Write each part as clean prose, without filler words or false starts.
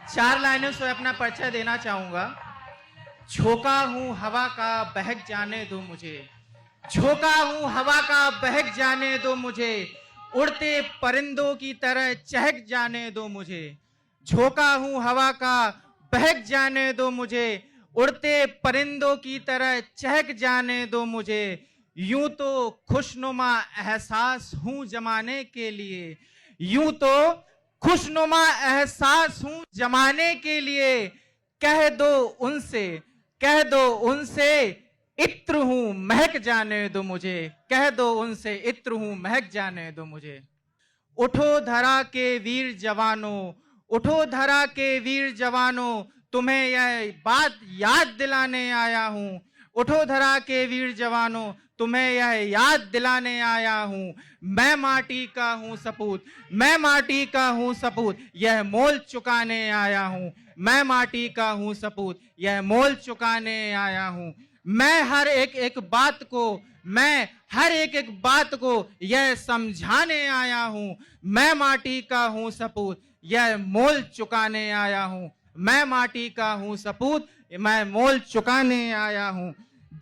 4 लाइनों से अपना परिचय देना चाहूंगा। झोंका हूं हवा का, बहक जाने दो मुझे। झोंका हूं हवा का, बहक जाने दो मुझे। उड़ते परिंदों की तरह चहक जाने दो मुझे। झोंका हूं हवा का, बहक जाने दो मुझे। उड़ते परिंदों की तरह चहक जाने दो मुझे। यूं तो खुशनुमा एहसास हूं जमाने के लिए। यूं तो खुशनुमा एहसास हूं जमाने के लिए। कह दो उनसे, कह दो उनसे, इत्र हूं महक जाने दो मुझे। कह दो उनसे, इत्र हूं महक जाने दो मुझे। उठो धरा के वीर जवानों, उठो धरा के वीर जवानों, तुम्हें यह बात याद दिलाने आया हूं। उठो धरा के वीर जवानों, तुम्हें यह याद दिलाने आया हूं। मैं माटी का हूं सपूत, मैं माटी का हूं सपूत, यह मोल चुकाने आया हूं। मैं माटी का हूं सपूत, यह मोल चुकाने आया हूं। मैं हर एक बात को, मैं हर एक बात को यह समझाने आया हूं। मैं माटी का हूं सपूत, यह मोल चुकाने आया हूं। मैं माटी का हूं सपूत, मैं मोल चुकाने आया हूं।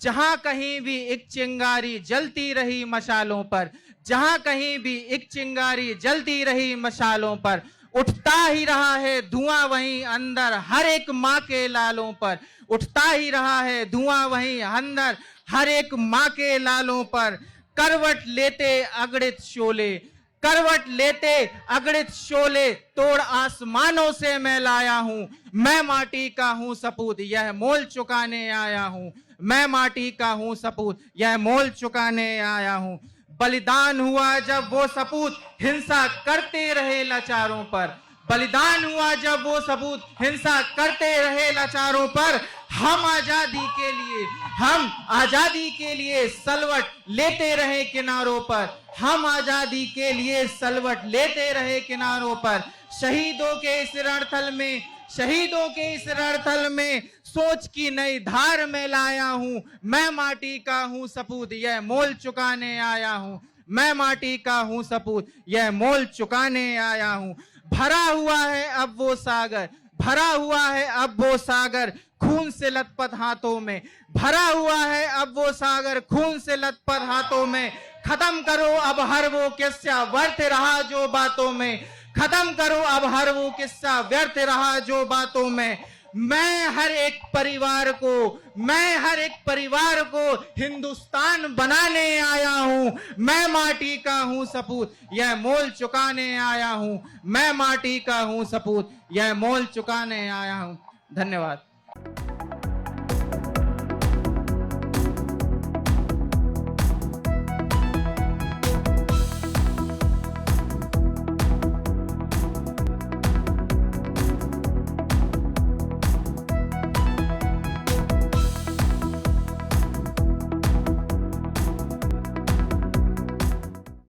जहां कहीं भी एक चिंगारी जलती रही मशालों पर, जहां कहीं भी एक चिंगारी जलती रही मशालों पर, उठता ही रहा है धुआं वहीं अंदर हर एक माँ के लालों पर। उठता ही रहा है धुआं वहीं अंदर हर एक माँ के लालों पर। करवट लेते अगणित शोले, करवट लेते अगणित शोले, तोड़ आसमानों से मैं लाया हूं। मैं माटी का हूं सपूत, यह मोल चुकाने आया हूं। मैं माटी का हूं सपूत, यह मोल चुकाने आया हूं। बलिदान हुआ जब वो सपूत हिंसा करते रहे लाचारों पर। बलिदान हुआ जब वो सपूत हिंसा करते रहे लाचारों पर। हम आजादी के लिए, हम आजादी के लिए सलवट लेते रहे किनारों पर। हम आजादी के लिए सलवट लेते रहे किनारों पर। शहीदों के इस रणथल में, शहीदों के इस रणथल में सोच की नई धार में लाया हूं। मैं माटी का हूं सपूत, यह मोल चुकाने आया हूं। मैं माटी का हूं सपूत, यह मोल चुकाने आया हूं। भरा हुआ है अब वो सागर, भरा हुआ है अब वो सागर खून से लथपथ हाथों में। भरा हुआ है अब वो सागर खून से लथपथ हाथों में। खत्म करो अब हर वो किस्सा व्यर्थ रहा जो बातों में। खत्म करो अब हर वो किस्सा व्यर्थ रहा जो बातों में। मैं हर एक परिवार को, मैं हर एक परिवार को हिंदुस्तान बनाने आया हूं। मैं माटी का हूं सपूत, यह मोल चुकाने आया हूं। मैं माटी का हूं सपूत, यह मोल चुकाने आया हूं। धन्यवाद।